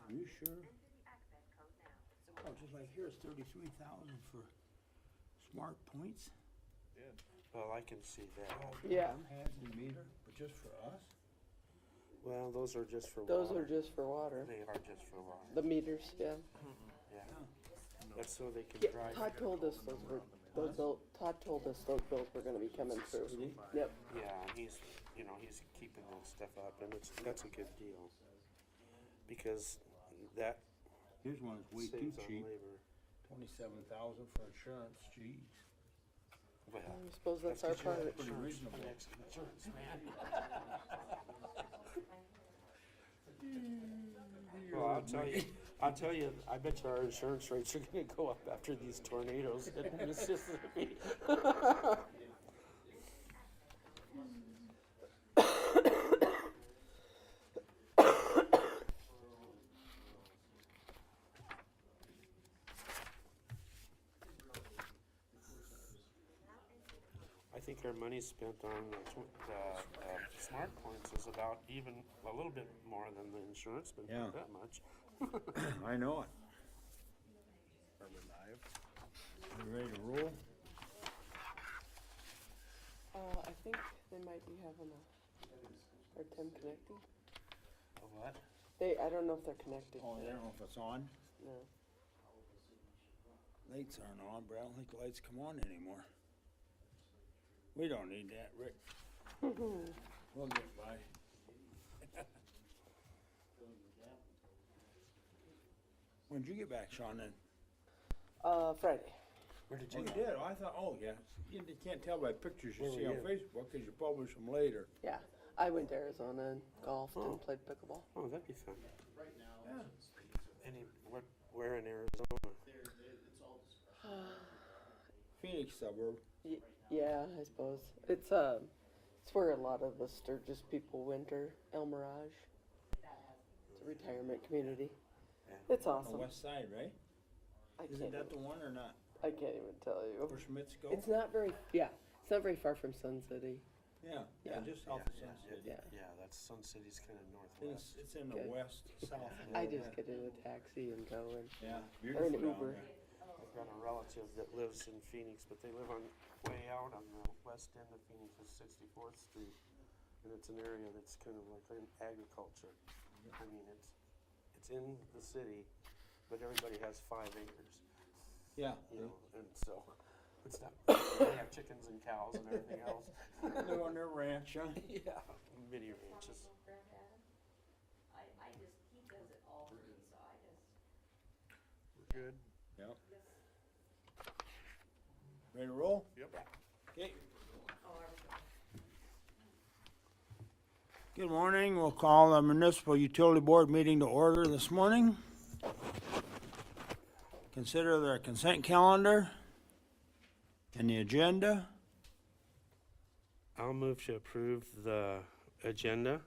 Are you sure? Oh, just like here's 33,000 for smart points. Well, I can see that. Yeah. Pads and meter, but just for us? Well, those are just for Those water. are just for water. They are just for water. The meters, yeah. Yeah. That's so they can Yeah, drive. Todd told us Todd told us those bills were gonna be coming through. Yep. Yeah, and he's keeping that stuff up, and that's a good deal. Because that Here's one that's way too saves on cheap. labor. 27,000 for insurance, jeez. Well, I suppose that's our 'cause you're part. Pretty reasonable. an ex-insurance man. Well, I'll tell you, I bet you our insurance rates are gonna go up after these tornadoes hit Mississippi. I think our money spent on the smart points is about even a little bit more than the insurance, but Yeah. not that much. I know it. You ready to roll? I think they might be having a hard time connecting. What? I don't know if they're connected. Oh, I don't know if it's on. No. Lights aren't on, but I don't think the lights come on anymore. We don't need that, Rick. We'll get by. When'd you get back, Sean, then? Friday. Where did Oh, you you go? did? Oh, I thought, oh, yeah. You can't tell by pictures you Where see were on you? Facebook, because you publish them later. Yeah. I went to Arizona and golfed Oh. and played pickleball. Oh, that'd be fun. Yeah. Where in Arizona? Phoenix suburb. Yeah, I suppose. It's where a lot of the Sturgis people winter, El Mirage. It's a retirement community. Yeah. It's On the awesome. west side, right? I Isn't can't, that the one or not? I can't even tell you. Where Schmitz go? It's not very, it's not very far from Sun City. Yeah, Yeah. just south of Sun City. Yeah. Yeah, that's Sun City's kind of northwest. It's in the Okay. west, south. I just get in a taxi and go and, Yeah, or an beautiful down Uber. there. I've got a relative that lives in Phoenix, but they live on way out on the west end of Phoenix, is 64th Street, and it's an area that's kind of like in agriculture. I mean, it's in the city, but everybody has 5 acres, Yeah, you know, and so it's not. They have chickens and cows and everything else. they're on their ranch, huh? Yeah, mini ranches. He does it all for me, so I just. We're good. Yep. Ready to roll? Yep. Okay. Good morning. We'll call the Municipal Utility Board meeting to order this morning. Consider the consent calendar and the agenda. I'll move to approve the agenda.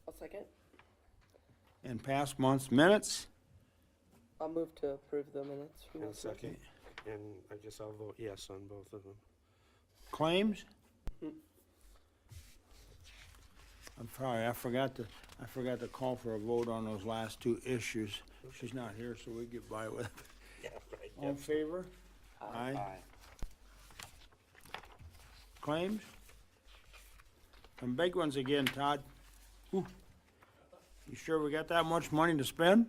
I'll second. And past month's minutes. I'll move to approve the minutes from And this week. second, and I guess I'll vote yes on both of them. Claims? I'm sorry, I forgot to call for a vote on those last 2 issues. She's not here, so we get by with it. Yeah, right. All in favor? Aye. Aye. Claims? Some big ones again, Todd. Whew. You sure we got that much money to spend?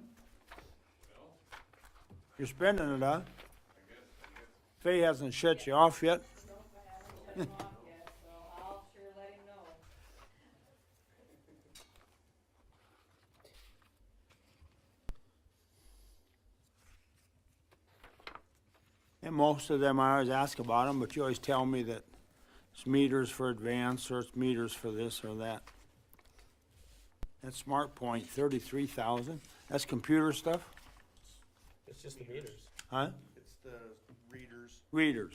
You're spending it, huh? Faye hasn't shut you off yet. I'll sure let him know. And most of them, I always ask about them, but you always tell me that it's meters for advance, or it's meters for this or that. That Smart Point, 33,000. That's computer stuff, It's just the meters. huh? It's the readers. Readers.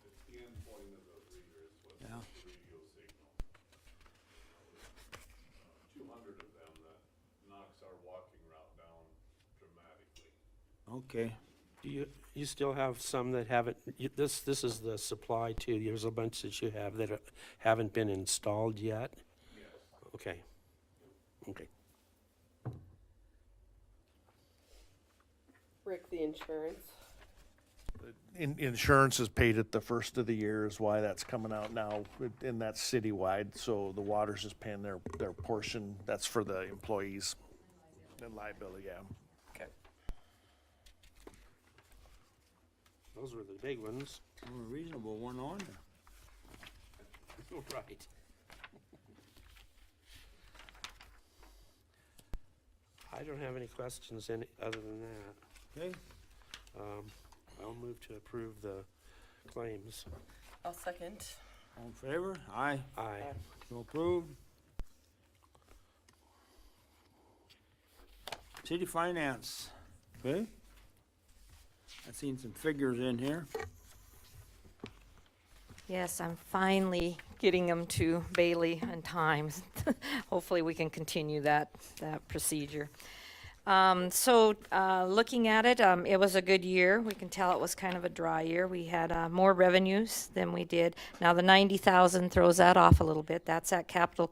It's the endpoint of the reader is what's Yeah. the radio signal. 200 of them that knocks our walking route down dramatically. Okay. Do you still have some that haven't, this is the supply too, there's a bunch that you have that haven't been installed yet? Yes. Okay. Okay. Rick, the insurance. Insurance is paid at the first of the year is why that's coming out now, and that's citywide, so the water's just paying their portion, that's for the employees. And liability, yeah. Okay. Those were the big ones. A reasonable one on there. Right. I don't have any questions other than that. Okay, I'll move to approve the claims. I'll second. all in favor? Aye. Aye. So approved. City finance, okay? I've seen some figures in here. Yes, I'm finally getting them to Bailey in time. Hopefully we can continue that procedure. Looking at it, it was a good year. We can tell it was kind of a dry year. We had more revenues than we did. Now the 90,000 throws that off a little bit. That's that capital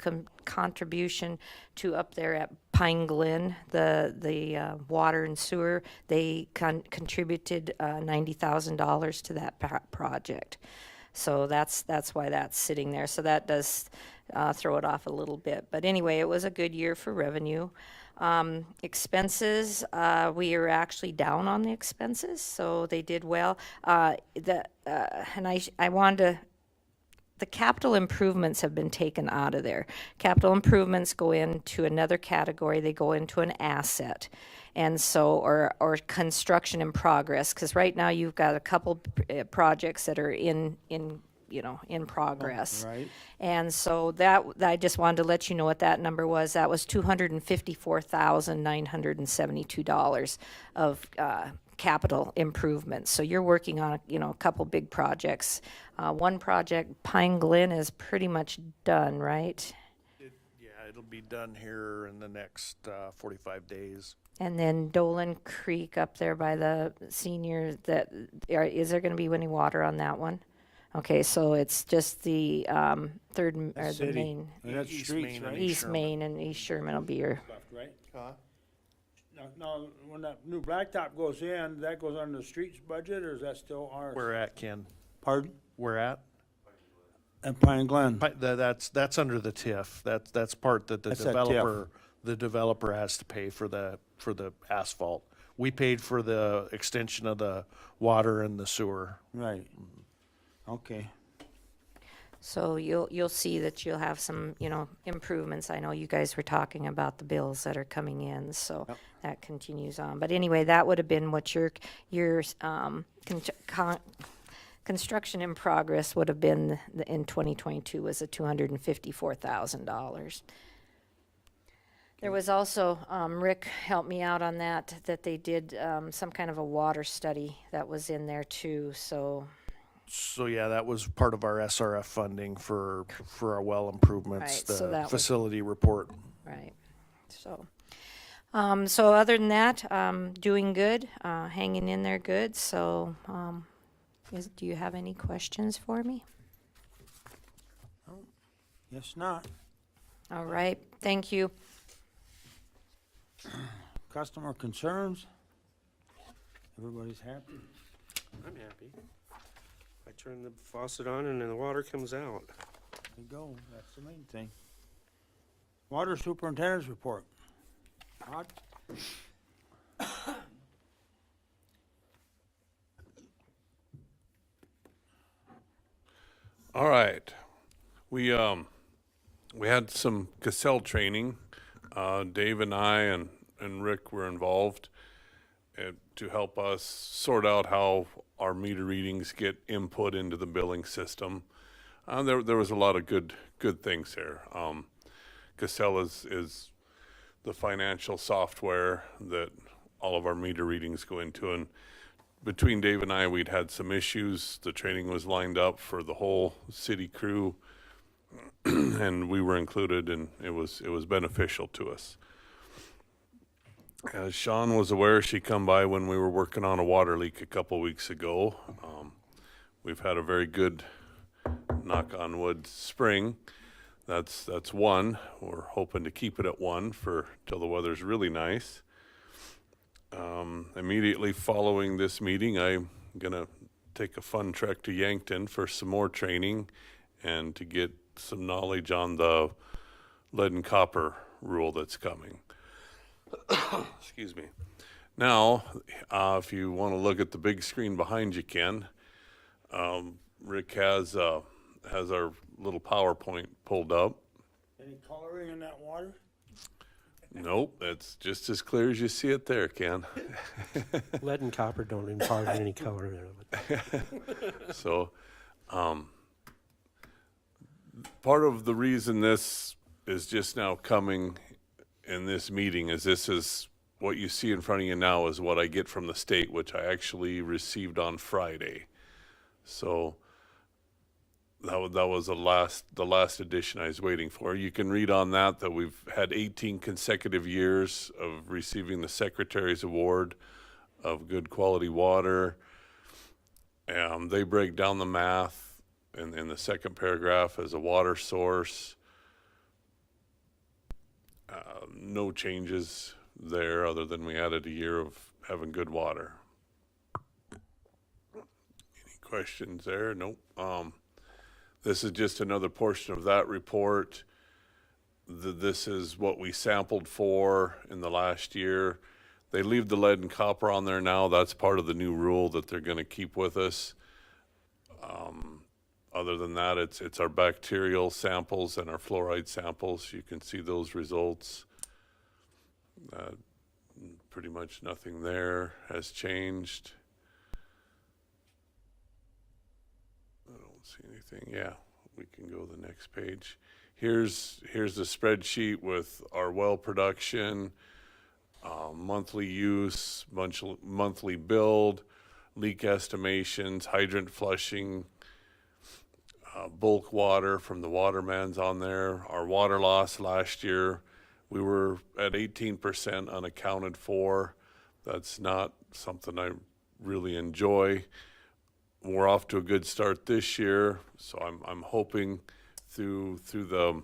contribution to up there at Pine Glen, the water and sewer. They contributed $90,000 to that project. So that's why that's sitting there. So that does throw it off a little bit. But anyway, it was a good year for revenue. Expenses, we are actually down on the expenses, so they did well. And I wanted to, the capital improvements have been taken out of there. Capital improvements go into another category. They go into an asset. And so, or construction in progress, because right now you've got a couple projects that are in progress. Right. And so that, I just wanted to let you know what that number was. That was $254,972 of capital improvements. So you're working on, a couple big projects. One project, Pine Glen, is pretty much done, right? Yeah, it'll be done here in the next 45 days. And then Dolan Creek up there by the seniors, is there going to be any water on that one? Okay, so it's just the third, or the City. main, And that's East streets, Main and right? East Main and East Sherman will be your, Left, right? Huh? No, when that new blacktop goes in, that goes under the streets budget, or is that still ours? Where at, Ken? Pardon? Where at? At Pine Glen. That's under the TIF. That's part that That's that TIF. the developer has to pay for the asphalt. We paid for the extension of the water and the sewer. Right. Okay. so you'll see that you'll have some, improvements. I know you guys were talking about the bills that are coming in, so Yep. that continues on. But anyway, that would have been what your construction in progress would have been in 2022 was a $254,000. There was also, Rick helped me out on that they did some kind of a water study that was in there too, so. So yeah, that was part of our SRF funding for our well improvements, Right, so that the was- facility report. Right, so other than that, doing good, hanging in there good, so, do you have any questions for me? Yes, not. All right, thank you. Customer concerns? Everybody's happy? I'm happy. I turn the faucet on and then the water comes out. There you go, that's the main thing. Water superintendent's report. Todd? All right. We had some Cassell training. Dave and I and Rick were involved to help us sort out how our meter readings get input into the billing system. There was a lot of good things there. Cassell is the financial software that all of our meter readings go into, and between Dave and I, we'd had some issues. The training was lined up for the whole city crew, and we were included, and it was beneficial to us. As Sean was aware, she come by when we were working on a water leak a couple weeks ago. We've had a very good, knock on wood, spring. That's one. We're hoping to keep it at one till the weather's really nice. Immediately following this meeting, I'm gonna take a fun trek to Yankton for some more training and to get some knowledge on the lead and copper rule that's coming. Excuse me. Now, if you want to look at the big screen behind you, Ken, Rick has our little PowerPoint pulled up. Any coloring in that water? Nope, it's just as clear as you see it there, Ken. Lead and copper don't impart any color in it. So, part of the reason this is just now coming in this meeting is this is what you see in front of you now is what I get from the state, which I actually received on Friday. So that was the last edition I was waiting for. You can read on that we've had 18 consecutive years of receiving the Secretary's Award of Good Quality Water. They break down the math in the second paragraph as a water source. No changes there other than we added a year of having good water. Any questions there? Nope. This is just another portion of that report. This is what we sampled for in the last year. They leave the lead and copper on there now. That's part of the new rule that they're going to keep with us. Other than that, it's our bacterial samples and our fluoride samples. You can see those results. Pretty much nothing there has changed. I don't see anything. Yeah, we can go to the next page. Here's the spreadsheet with our well production, monthly use, monthly build, leak estimations, hydrant flushing, bulk water from the watermans on there. Our water loss last year, we were at 18% unaccounted for. That's not something I really enjoy. We're off to a good start this year, so I'm hoping through the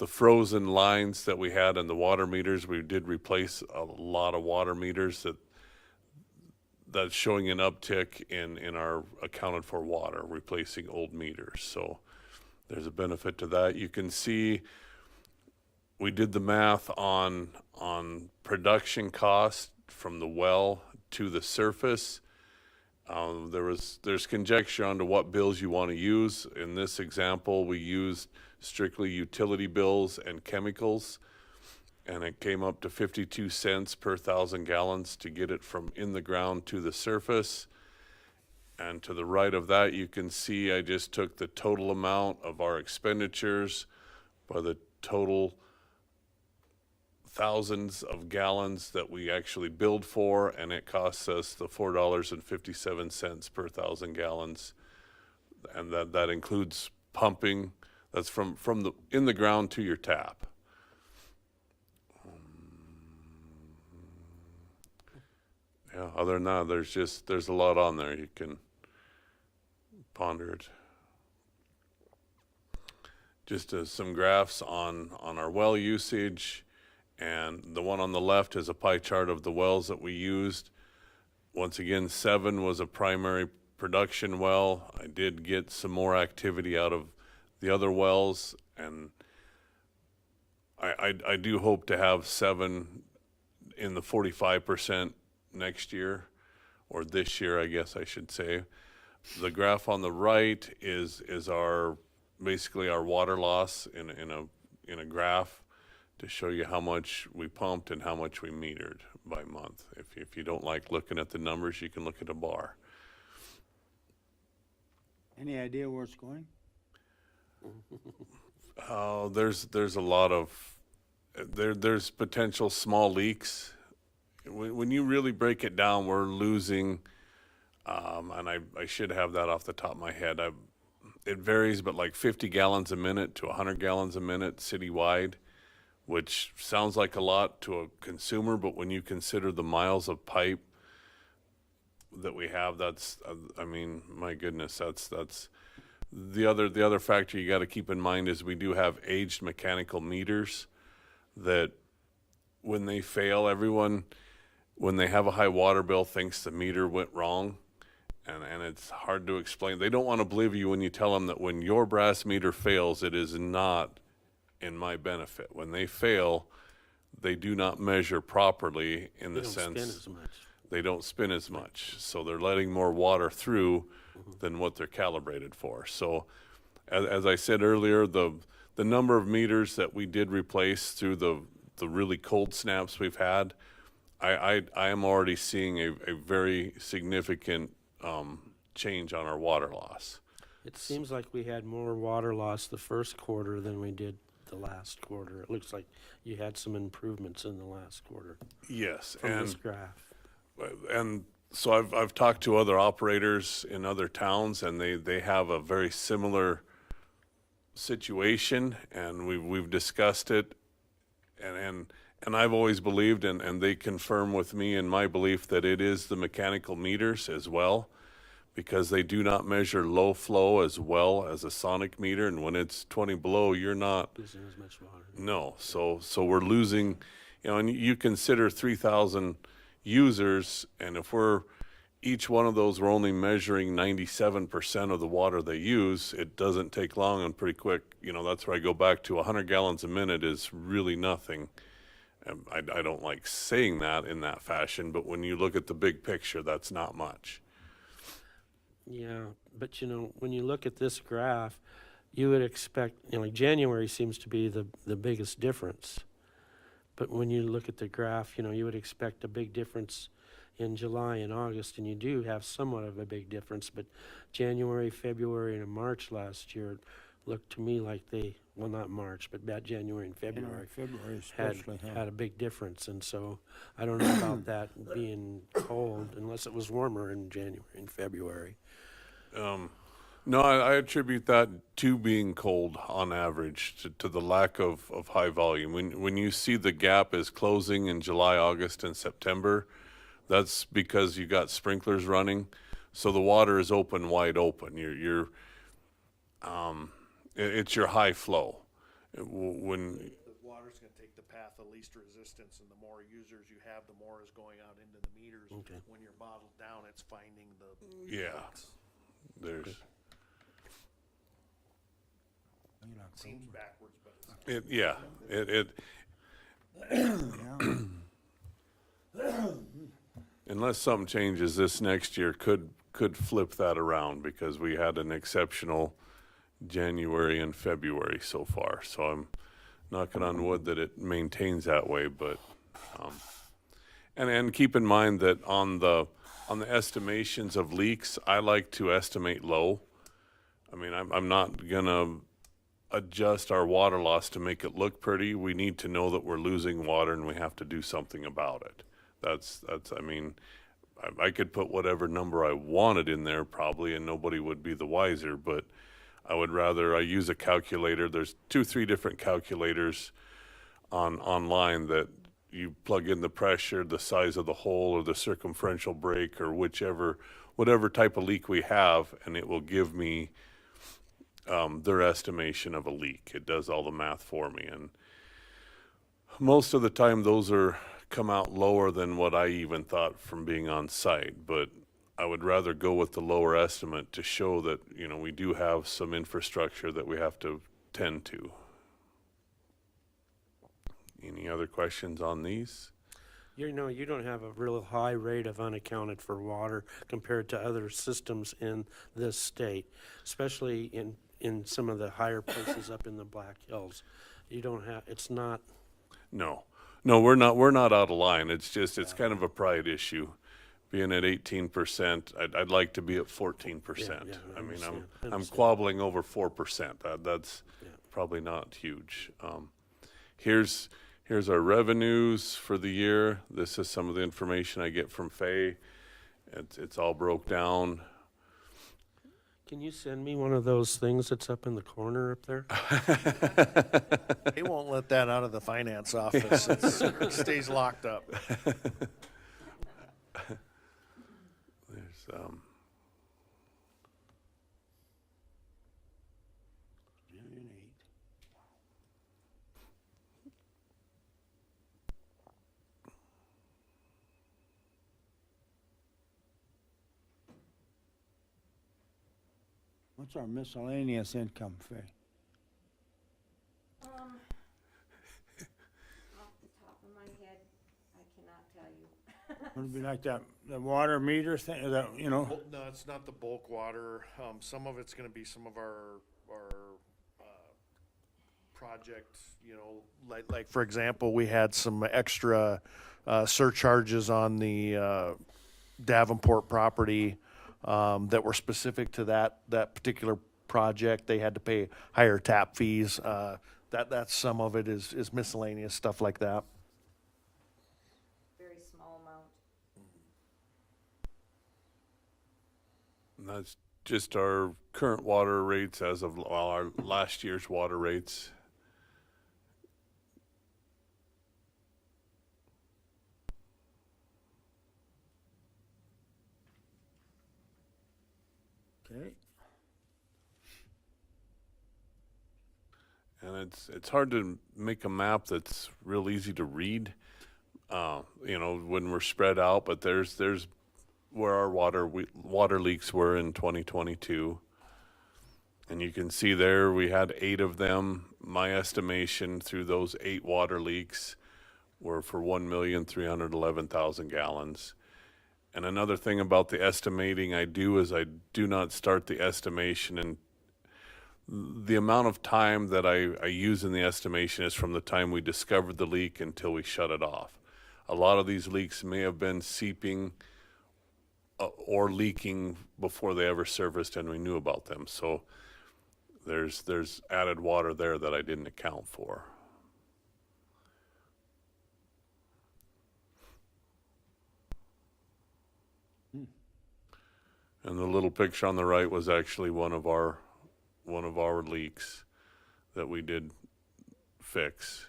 frozen lines that we had in the water meters, we did replace a lot of water meters that's showing an uptick in our accounted for water, replacing old meters. So there's a benefit to that. You can see we did the math on production cost from the well to the surface. There's conjecture onto what bills you want to use. In this example, we used strictly utility bills and chemicals, and it came up to 52 cents per 1,000 gallons to get it from in the ground to the surface. And to the right of that, you can see I just took the total amount of our expenditures by the total thousands of gallons that we actually billed for, and it costs us the $4.57 per 1,000 gallons, and that includes pumping. That's from the in the ground to your tap. Yeah. Other than that, there's a lot on there. You can ponder it. Just some graphs on our well usage. And the one on the left is a pie chart of the wells that we used. Once again, 7 was a primary production well. I did get some more activity out of the other wells, and I do hope to have 7 in the 45% next year, or this year, I guess I should say. The graph on the right is our basically our water loss in a graph, to show you how much we pumped and how much we metered by month. If you don't like looking at the numbers, you can look at a bar. Any idea where it's going? There's a lot of, there's potential small leaks. When you really break it down, we're losing, and I should have that off the top of my head. It varies, but like 50 gallons a minute to 100 gallons a minute citywide, which sounds like a lot to a consumer, but when you consider the miles of pipe that we have, that's, I mean, my goodness, that's the other factor you got to keep in mind is we do have aged mechanical meters that when they fail, everyone when they have a high water bill, thinks the meter went wrong. And it's hard to explain. They don't want to believe you when you tell them that when your brass meter fails, it is not in my benefit. When they fail, they do not measure properly in the sense they don't spin as much. So they're letting more water through than what they're calibrated for. So as I said earlier, the number of meters that we did replace through the really cold snaps we've had, I am already seeing a very significant change on our water loss. It seems like we had more water loss the first quarter than we did the last quarter. It looks like you had some improvements in the last quarter Yes, from this graph. and so I've talked to other operators in other towns, and they have a very similar situation, and we've discussed it, and I've always believed, and they confirm with me in my belief that it is the mechanical meters as well, because they do not measure low flow as well as a sonic meter, and when it's 20 below, you're not Losing as much water. no. So we're losing, and you consider 3,000 users, and if each one of those, we're only measuring 97% of the water they use, it doesn't take long and pretty quick. That's where I go back to 100 gallons a minute is really nothing. I don't like saying that in that fashion, but when you look at the big picture, that's not much. Yeah, but when you look at this graph, you would expect, like January seems to be the biggest difference. But when you look at the graph, you would expect a big difference in July and August, and you do have somewhat of a big difference. But January, February, and March last year looked to me like not March, but about January and February February had especially, huh? had a big difference. And so I don't know about that being cold unless it was warmer in January and February. No, I attribute that to being cold on average, to the lack of high volume. When you see the gap is closing in July, August, and September, that's because you got sprinklers running, so the water is wide open. It's your high flow. When The water's gonna take the path of least resistance, and the more users you have, the more is going out into the meters. Okay. When you're bottled down, it's finding the yeah, there's seems backwards, but it's unless something changes, this next year could flip that around, because we had an exceptional January and February so far. So I'm knocking on wood that it maintains that way. But and keep in mind that on the estimations of leaks, I like to estimate low. I mean, I'm not gonna adjust our water loss to make it look pretty. We need to know that we're losing water, and we have to do something about it. That's I mean, I could put whatever number I wanted in there probably, and nobody would be the wiser, but I would rather, I use a calculator. There's 2-3 different calculators online that you plug in the pressure, the size of the hole, or the circumferential break, or whatever type of leak we have, and it will give me their estimation of a leak. It does all the math for me, and most of the time those come out lower than what I even thought from being on site, but I would rather go with the lower estimate to show that, we do have some infrastructure that we have to tend to. Any other questions on these? You don't have a real high rate of unaccounted for water compared to other systems in this state, especially in some of the higher places up in the Black Hills. It's not. No, we're not out of line. It's just, it's kind of a pride issue. Being at 18%, I'd like to be at 14%. I mean, understand. I'm quabbling over 4%. That's probably not huge. Here's our revenues for the year. This is some of the information I get from Faye. It's all broke down. Can you send me one of those things that's up in the corner up there? they won't let that out of the finance office. It stays locked up. There's What's our miscellaneous income fee? Off the top of my head, I cannot tell you. Would it be like that, the water meter thing, that, you know? No, it's not the bulk water. Some of it's gonna be some of our projects, you know, like for example, we had some extra surcharges on the Davenport property that were specific to that particular project. They had to pay higher tap fees. That's some of it is miscellaneous stuff like that. Very small amount. And that's just our current water rates as of, well, our last year's water rates. Okay. And it's hard to make a map that's real easy to read, you know, when we're spread out, but there's where our water leaks were in 2022. And you can see there we had 8 of them. My estimation through those 8 water leaks were for 1,311,000 gallons. And another thing about the estimating I do is I do not start the estimation, and the amount of time that I use in the estimation is from the time we discovered the leak until we shut it off. A lot of these leaks may have been seeping or leaking before they ever surfaced and we knew about them. So there's added water there that I didn't account for. And the little picture on the right was actually one of our leaks that we did fix.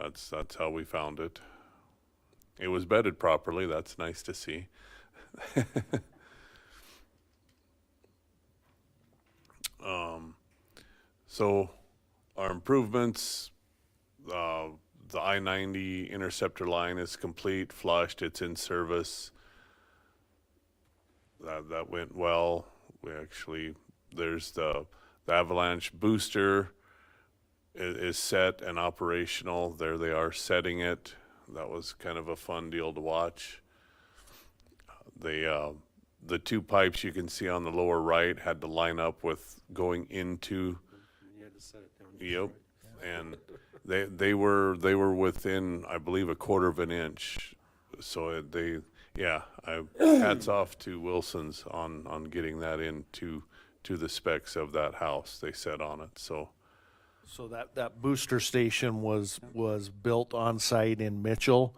That's how we found it. It was bedded properly. That's nice to see. So our improvements, the I-90 interceptor line is complete, flushed, it's in service. That went well. We actually, there's the avalanche booster is set and operational. There they are setting it. That was kind of a fun deal to watch. The 2 pipes you can see on the lower right had to line up with going into. You had to set it down. Yep, and they were within, I believe, a quarter of an inch. So hats off to Wilson's on getting that into the specs of that house they set on it. So that booster station was built on site in Mitchell.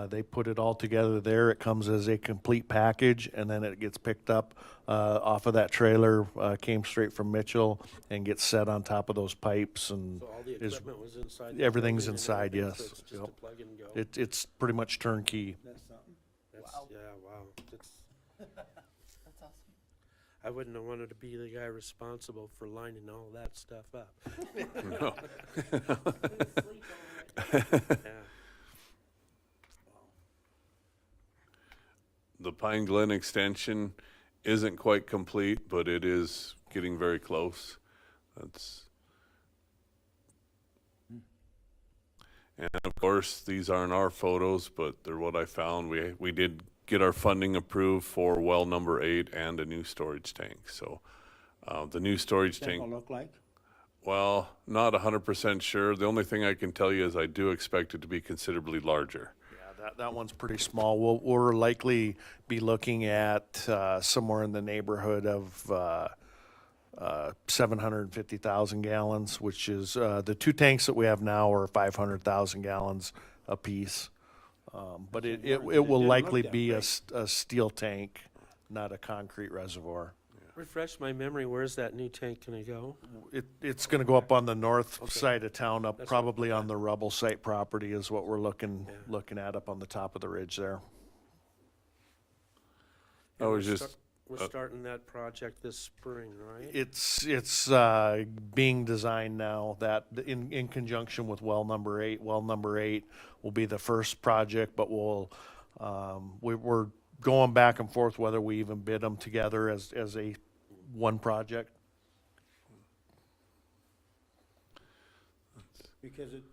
They put it all together there. It comes as a complete package, and then it gets picked up off of that trailer, came straight from Mitchell, and gets set on top of those pipes. And So all the is- equipment was inside? the everything's building and inside, everything, yes. So it's just Yep. a plug and go? it's pretty much turnkey. That's something. That's, yeah, wow. That's awesome. I wouldn't have wanted to be the guy responsible for lining all that stuff up. no. Yeah. The Pine Glen extension isn't quite complete, but it is getting very close. And of course, these aren't our photos, but they're what I found. We did get our funding approved for well number 8 and a new storage tank. So the new storage Thing tank, will look like? well, not 100% sure. The only thing I can tell you is I do expect it to be considerably larger. Yeah, that one's pretty small. We'll likely be looking at somewhere in the neighborhood of 750,000 gallons, which is the 2 tanks that we have now are 500,000 gallons apiece. But it will didn't look likely that be big. a steel tank, not a concrete reservoir. Refresh my memory, where's that new tank gonna go? It's going to go up on the north Okay. side of town, up That's probably on the rubble site property is what we're looking Yeah. at up on the top of the ridge there. I And was we're just, We're starting that project this spring, right? It's being designed now that in conjunction with well number 8. Well number 8 will be the first project, but we're going back and forth whether we even bid them together as a one project. Because it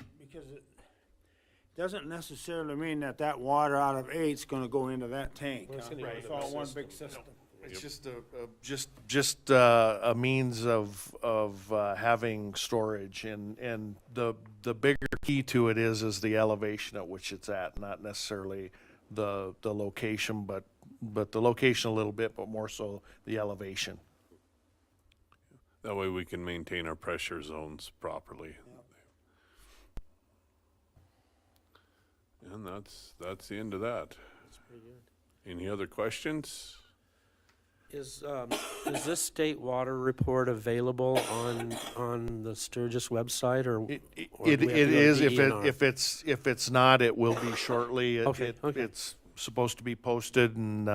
doesn't necessarily mean that that water out of eight's gonna go into that tank. Well, it's huh? gonna go It's into the all one system. big system. It's just a means of having storage, and the bigger key to it is the elevation at which it's at, not necessarily the location, but the location a little bit, but more so the elevation. That way we can maintain our pressure zones properly. And that's the end of that. That's pretty good. Any other questions? Is this state water report available on the Sturgis website, or? or It do we have to go to is, DENR? if it's not, it will be shortly. Okay. It's supposed to be posted, and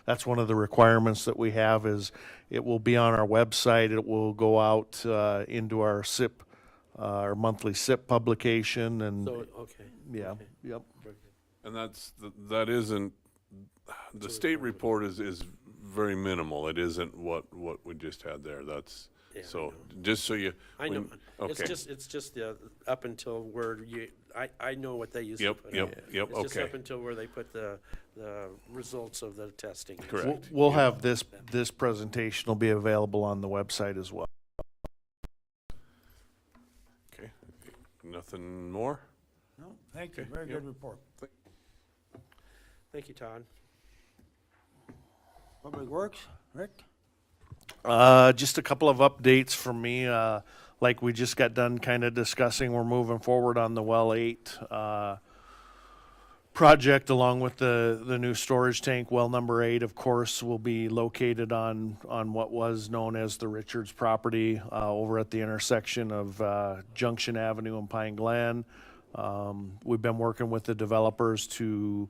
that's one of the requirements that we have is it will be on our website. It will go out into our SIP, our monthly SIP publication, and So, okay. yeah, okay. yep. And that isn't, the state report is very minimal. It isn't what we just had there. That's, Yeah, so, just so you. I know. when- It's Okay. just the, up until where I know what they used to Yep, put. yep, up. yep, It's just okay. up until where they put the results of the testing. Correct. We'll have this presentation will be available on the website as well. Okay. Nothing more? No, thank you, Okay, very yep. good report. Thank you, Todd. Public Works, Rick? Just a couple of updates from me. Like we just got done kind of discussing, we're moving forward on the Well 8 project along with the new storage tank. Well number 8, of course, will be located on what was known as the Richards property over at the intersection of Junction Avenue and Pine Glen. We've been working with the developers to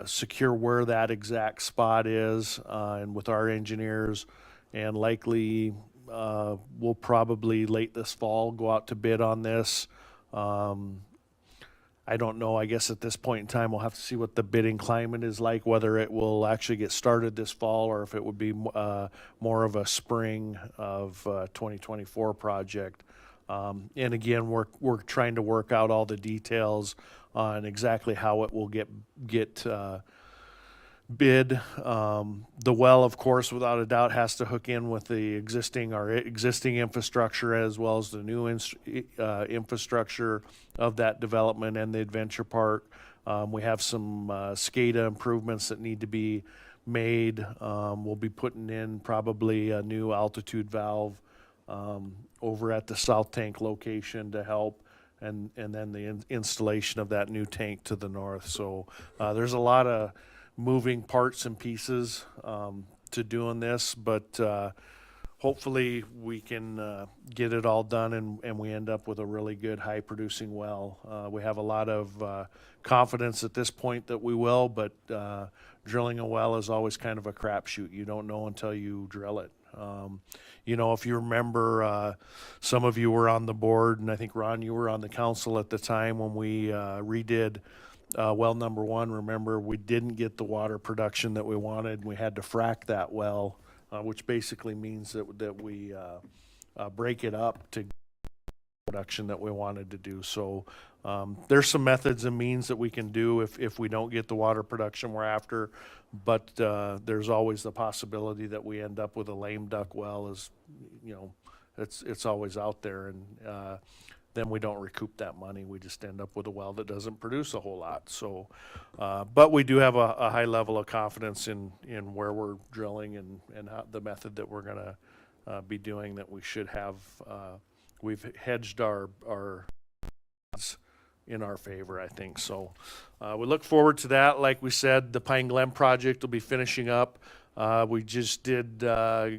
secure where that exact spot is, and with our engineers, and likely we'll probably late this fall go out to bid on this. I don't know. I guess at this point in time, we'll have to see what the bidding climate is like, whether it will actually get started this fall or if it would be more of a spring of 2024 project. And again, we're trying to work out all the details on exactly how it will get bid. The well, of course, without a doubt, has to hook in with the existing infrastructure as well as the new infrastructure of that development and the adventure park. We have some SCADA improvements that need to be made. We'll be putting in probably a new altitude valve over at the south tank location to help, and then the installation of that new tank to the north. So there's a lot of moving parts and pieces to doing this, but hopefully we can get it all done and we end up with a really good high producing well. We have a lot of confidence at this point that we will, but drilling a well is always kind of a crapshoot. You don't know until you drill it. If you remember, some of you were on the board, and I think, Ron, you were on the council at the time when we redid well number 1. Remember, we didn't get the water production that we wanted. We had to frack that well, which basically means that we break it up to get the production that we wanted to do. So there's some methods and means that we can do if we don't get the water production we're after, but there's always the possibility that we end up with a lame duck well. It's always out there, and then we don't recoup that money. We just end up with a well that doesn't produce a whole lot. So, but we do have a high level of confidence in where we're drilling and how, the method that we're gonna be doing, that we should have. We've hedged our odds in our favor, I think. So we look forward to that. Like we said, the Pine Glen project will be finishing up. We just did,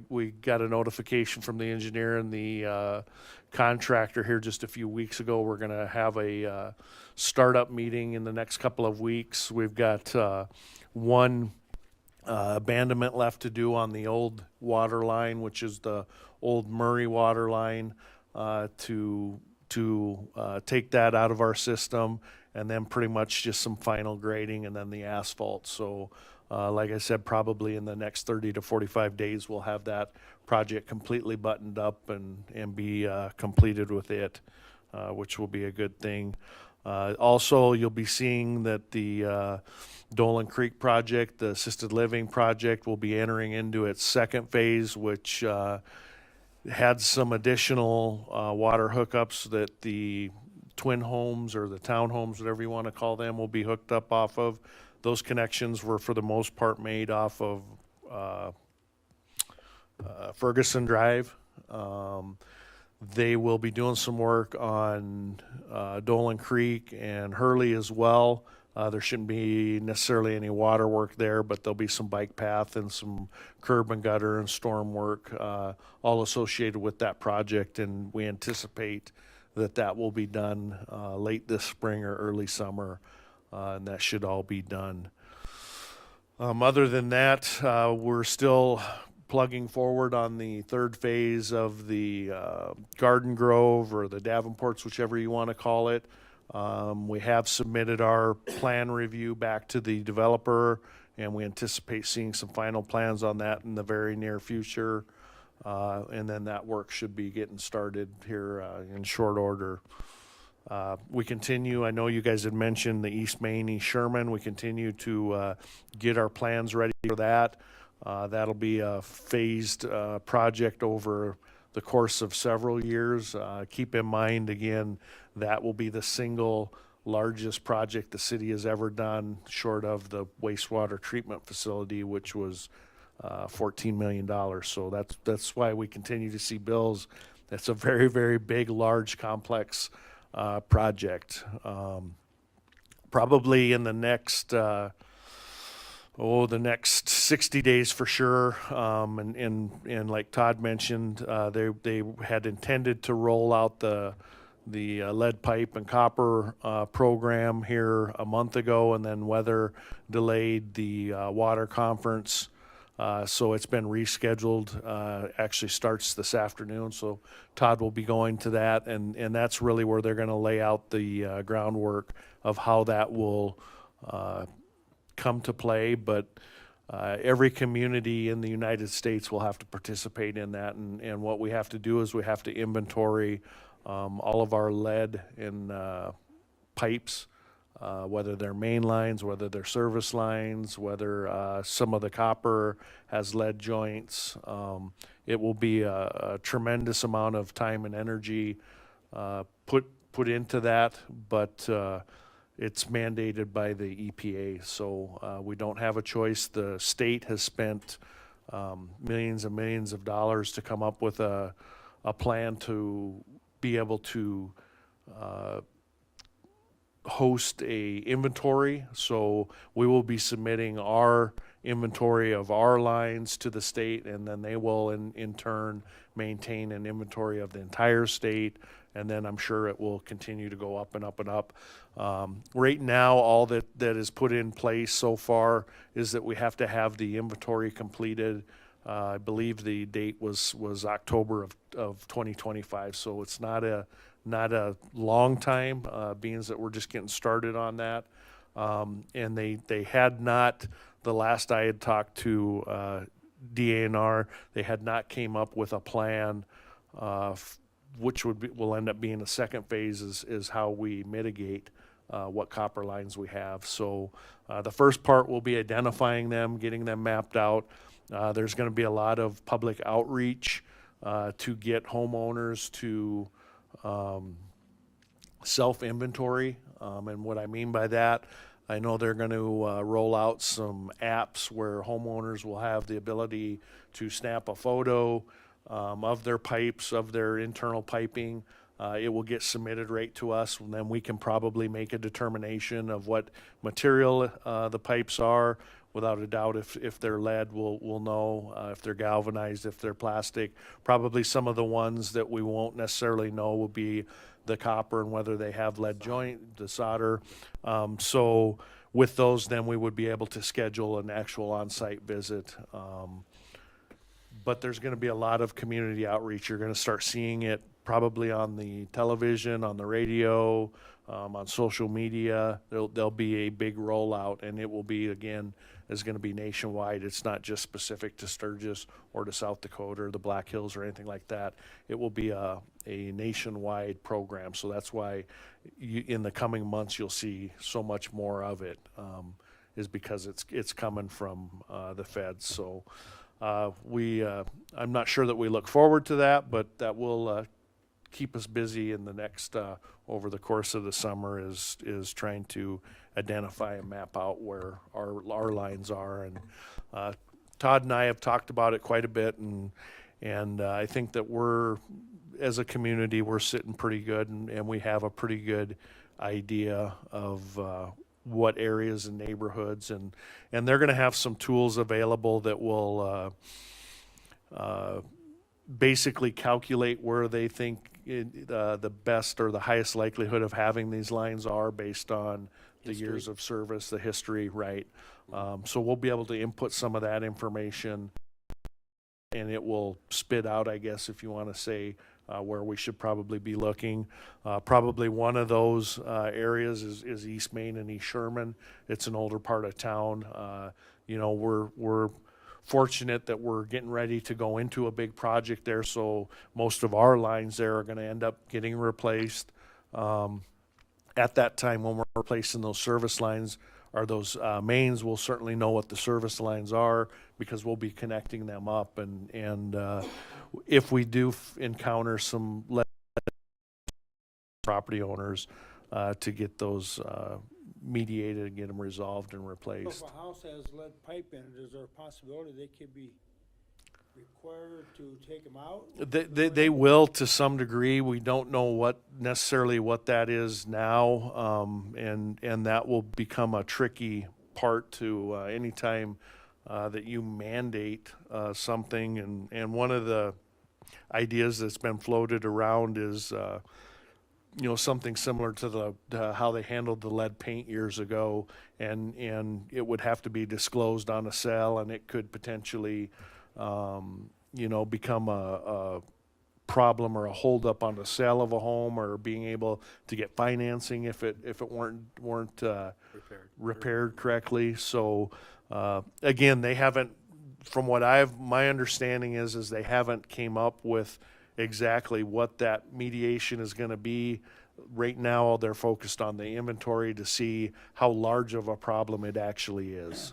we got a notification from the engineer and the contractor here just a few weeks ago. We're going to have a startup meeting in the next couple of weeks. We've got one abandonment left to do on the old water line, which is the old Murray water line, to take that out of our system and then pretty much just some final grading and then the asphalt. So, like I said, probably in the next 30 to 45 days, we'll have that project completely buttoned up and be completed with it, which will be a good thing. Also, you'll be seeing that the Dolan Creek project, the assisted living project, will be entering into its second phase, which had some additional water hookups that the twin homes or the townhomes, whatever you want to call them, will be hooked up off of. Those connections were for the most part made off of Ferguson Drive. They will be doing some work on Dolan Creek and Hurley as well. There shouldn't be necessarily any water work there, but there'll be some bike path and some curb and gutter and storm work, all associated with that project. And we anticipate that that will be done late this spring or early summer, and that should all be done. Other than that, we're still plugging forward on the third phase of the Garden Grove or the Davenports, whichever you want to call it. We have submitted our plan review back to the developer, and we anticipate seeing some final plans on that in the very near future. And then that work should be getting started here in short order. We continue, I know you guys had mentioned the East Main, East Sherman. We continue to get our plans ready for that. That'll be a phased project over the course of several years. Keep in mind, again, that will be the single largest project the city has ever done, short of the wastewater treatment facility, which was $14 million. So that's why we continue to see bills. That's a very, very big, large, complex project. Probably in the next the next 60 days for sure. And like Todd mentioned, they had intended to roll out the lead pipe and copper program here a month ago, and then weather delayed the water conference. So it's been rescheduled, actually starts this afternoon. So Todd will be going to that, and that's really where they're going to lay out the groundwork of how that will come to play. But every community in the United States will have to participate in that, and what we have to do is we have to inventory all of our lead in pipes, whether they're main lines, whether they're service lines, whether some of the copper has lead joints. It will be a tremendous amount of time and energy put into that, but it's mandated by the EPA, so we don't have a choice. The state has spent millions and millions of dollars to come up with a plan to be able to host a inventory. So we will be submitting our inventory of our lines to the state, and then they will in turn maintain an inventory of the entire state, and then I'm sure it will continue to go up and up and up. Right now, all that is put in place so far is that we have to have the inventory completed. I believe the date was October of 2025, so it's not a long time, being that we're just getting started on that. And they had not, the last I had talked to DANR, they had not came up with a plan, which will end up being the second phase is how we mitigate what copper lines we have. So the first part will be identifying them, getting them mapped out. There's going to be a lot of public outreach to get homeowners to self-inventory. And what I mean by that, I know they're going to roll out some apps where homeowners will have the ability to snap a photo of their pipes, of their internal piping. It will get submitted right to us, and then we can probably make a determination of what material the pipes are. Without a doubt, if they're lead, we'll know. If they're galvanized, if they're plastic. Probably some of the ones that we won't necessarily know will be the copper and whether they have lead joint, the solder. So with those, then we would be able to schedule an actual on-site visit. But there's going to be a lot of community outreach. You're going to start seeing it probably on the television, on the radio, on social media. There'll be a big rollout, and it will be, again, is going to be nationwide. It's not just specific to Sturgis or to South Dakota or the Black Hills or anything like that. It will be a nationwide program. So that's why in the coming months you'll see so much more of it, is because it's coming from the feds. So I'm not sure that we look forward to that, but that will keep us busy in the next over the course of the summer is trying to identify and map out where our lines are. And Todd and I have talked about it quite a bit, and I think that as a community, we're sitting pretty good, and we have a pretty good idea of what areas and neighborhoods, and they're going to have some tools available that will basically calculate where they think the best or the highest likelihood of having these lines are based on the years of service, the history, right? So we'll be able to input some of that information, and it will spit out, I guess, if you want to say, where we should probably be looking. Probably one of those areas is East Main and East Sherman. It's an older part of town. We're fortunate that we're getting ready to go into a big project there, so most of our lines there are going to end up getting replaced. At that time, when we're replacing those service lines or those mains, we'll certainly know what the service lines are because we'll be connecting them up. And if we do encounter some property owners, to get those mediated and get them resolved and So replaced. if a house has lead pipe in it, is there a possibility they could be required to take them out? They will to some degree. We don't know necessarily what that is now, and that will become a tricky part to anytime that you mandate something. And one of the ideas that's been floated around is something similar to how they handled the lead paint years ago, and it would have to be disclosed on a sale, and it could potentially become a problem or a holdup on the sale of a home or being able to get financing if it weren't repaired correctly. So again, they haven't, from what my understanding is they haven't came up with exactly what that mediation is going to be. Right now, they're focused on the inventory to see how large of a problem it actually is.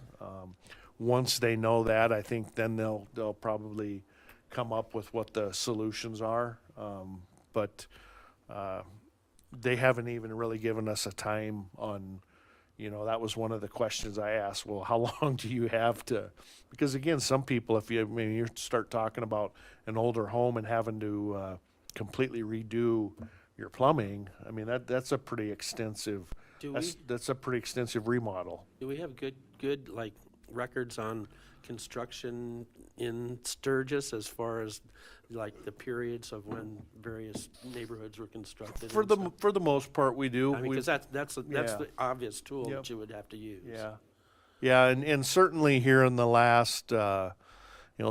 Once they know that, I think then they'll probably come up with what the solutions are. But they haven't even really given us a time on, that was one of the questions I asked. Well, how long do you have to? Because again, some people, if you start talking about an older home and having to completely redo your plumbing, that's a pretty extensive. That's a pretty extensive remodel. Do we have good like records on construction in Sturgis as far as like the periods of when various neighborhoods were constructed? For the most part, we do. Because that's Yeah. the obvious tool Yep. that you would have to use. Yeah, and certainly here in the last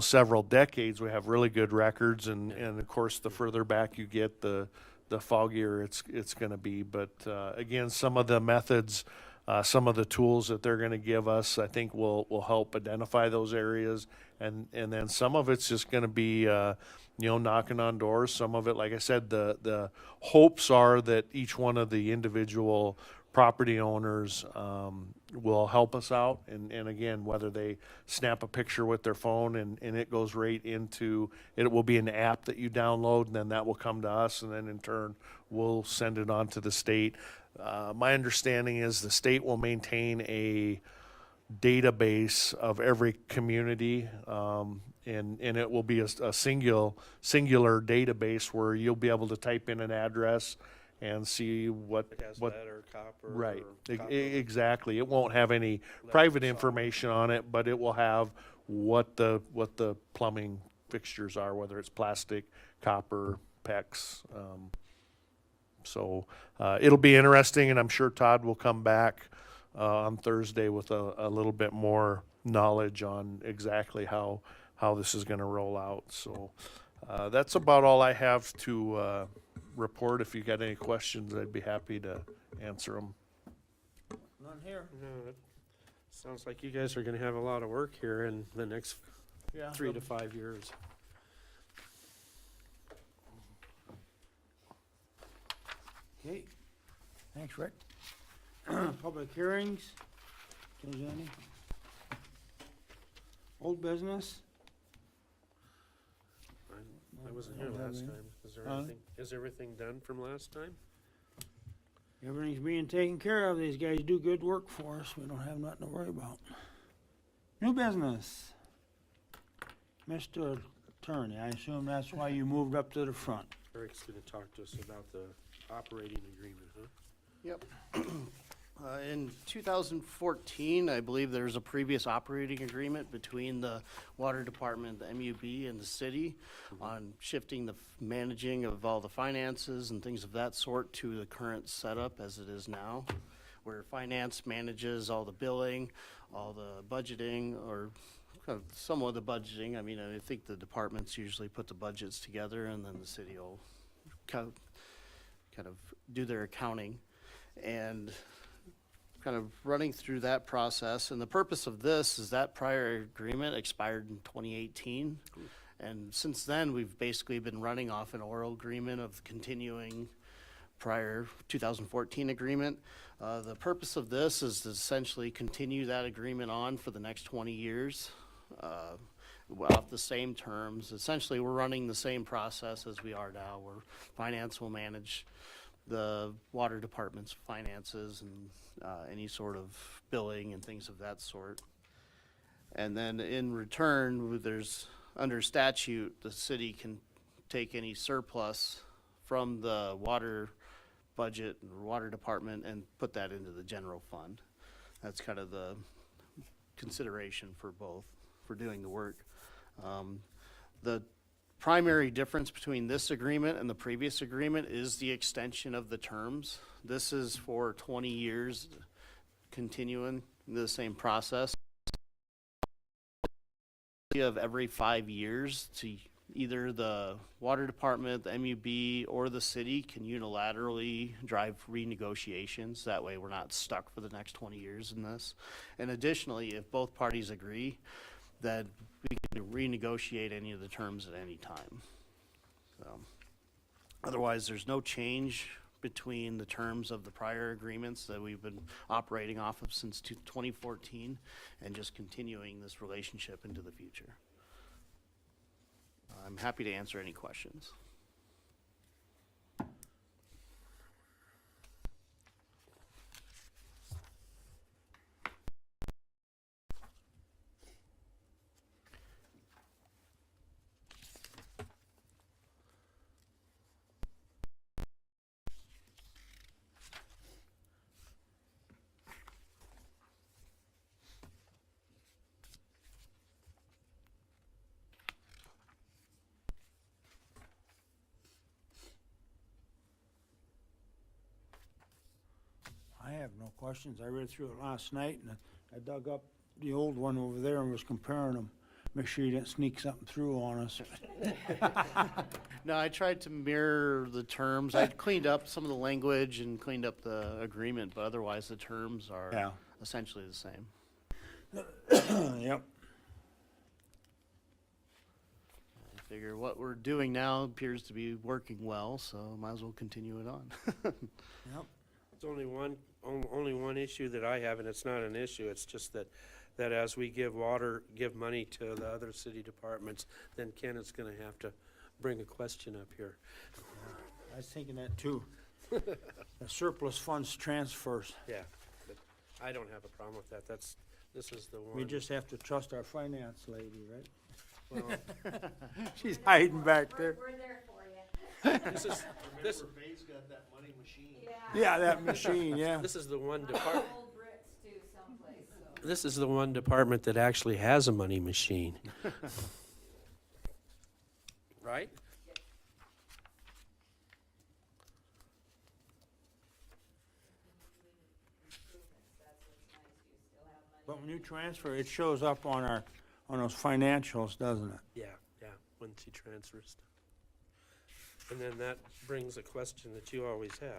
several decades, we have really good records, and of course, the further back you get, the foggier it's going to be. But again, some of the methods, some of the tools that they're going to give us, I think will help identify those areas, and then some of it's just going to be knocking on doors. Some of it, like I said, the hopes are that each one of the individual property owners will help us out, and again, whether they snap a picture with their phone and it goes right into it, will be an app that you download, and then that will come to us, and then in turn we'll send it on to the state. My understanding is the state will maintain a database of every community, and it will be a singular database where you'll be able to type in an address and see what It has what lead or copper. right or copper. exactly. It won't have any private information on it, but it will have what the plumbing fixtures are, whether it's plastic, copper, PEX. So it'll be interesting, and I'm sure Todd will come back on Thursday with a little bit more knowledge on exactly how this is going to roll out. So that's about all I have to report. If you got any questions, I'd be happy to answer them. None here. No, it sounds like you guys are gonna have a lot of work here in the next Yeah. 3 to 5 years. Okay, thanks, Rick. Public hearings, if there's any. Old business? I wasn't here Don't have last any. time. Huh? Is everything done from last time? Everything's being taken care of. These guys do good work for us. We don't have nothing to worry about. New business. Mr. Attorney, I assume that's why you moved up to the front. Eric's gonna talk to us about the operating agreement, huh? Yep. In 2014, I believe there's a previous operating agreement between the Water Department, the MUB, and the city on shifting the managing of all the finances and things of that sort to the current setup as it is now, where finance manages all the billing, all the budgeting, or kind of some of the budgeting. I mean, I think the departments usually put the budgets together, and then the city will kind of do their accounting. And kind of running through that process, and the purpose of this is that prior agreement expired in 2018, and since then we've basically been running off an oral agreement of continuing prior 2014 agreement. The purpose of this is to essentially continue that agreement on for the next 20 years off the same terms. Essentially, we're running the same process as we are now, where finance will manage the water department's finances and any sort of billing and things of that sort. And then in return, there's, under statute, the city can take any surplus from the water budget and water department and put that into the general fund. That's kind of the consideration for both, for doing the work. The primary difference between this agreement and the previous agreement is the extension of the terms. This is for 20 years, continuing the same process. Of every 5 years to either the water department, the MUB, or the city can unilaterally drive renegotiations. That way we're not stuck for the next 20 years in this. And additionally, if both parties agree, that we can renegotiate any of the terms at any time. So, otherwise, there's no change between the terms of the prior agreements that we've been operating off of since 2014 and just continuing this relationship into the future. I'm happy to answer any questions. I have no questions. I read through it last night, and I dug up the old one over there and was comparing them. Make sure you didn't sneak something through on us. No, I tried to mirror the terms. I cleaned up some of the language and cleaned up the agreement, but otherwise the terms are Yeah. essentially the same. Yep. I figure what we're doing now appears to be working well, so might as well continue it on. Yep. It's only one issue that I have, and it's not an issue, it's just that as we give money to the other city departments, then Ken is gonna have to bring a question up here. I was thinking that too. The surplus funds transfers. Yeah, but I don't have a problem with that, this is the one. We just have to trust our finance lady, right? Well, She's hiding back there. We're there for you. this is, Bay's got that money machine. Yeah, that machine, yeah. this is the one department, Old bricks too someplace, so. this is the one department that actually has a money machine. Right? But when you transfer, it shows up on those financials, doesn't it? Yeah, when she transfers. And then that brings a question that you always have.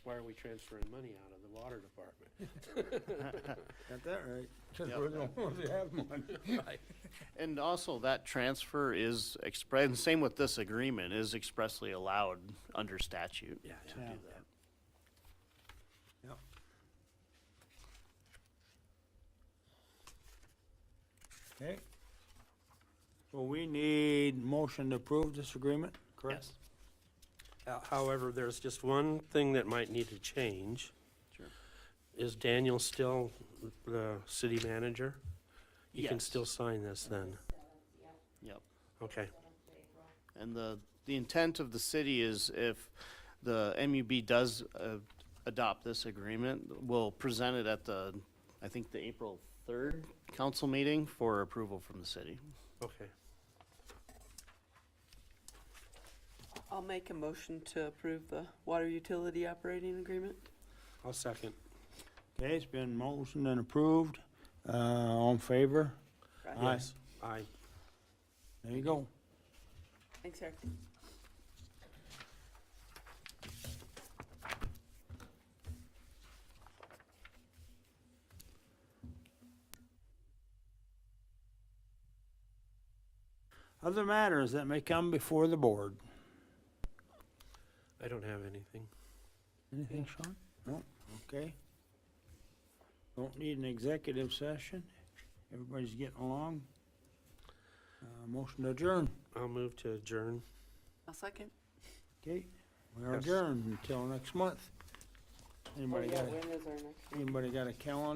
why are we transferring money out of the water department? Got that right? Because Yep. we're the ones that have money. And also, that transfer is and same with this agreement, is expressly allowed under statute to Yeah. do Yeah. that. Yep. Okay. Well, we need motion to approve this agreement, correct? Yes. However, there's just one thing that might need to change. Sure. Is Daniel still the city manager? You can Yes. still sign this then? Yep. Okay. And the intent of the city is if the MUB does adopt this agreement, we'll present it at the, I think, the April 3rd council meeting for approval from the city. Okay. I'll make a motion to approve the water utility operating agreement. I'll second. Okay, it's been motioned and approved. All in favor? Right. Aye. Yes. Aye. There you go. Thanks, Eric. Other matters that may come before the board. I don't have anything. Anything, Sean? No? Okay. Don't need an executive session. Everybody's getting along. Motion to adjourn. I'll move to adjourn. I'll second. Okay, we are Yes. adjourned until next month. Anybody got When is our next meeting? anybody got a calendar?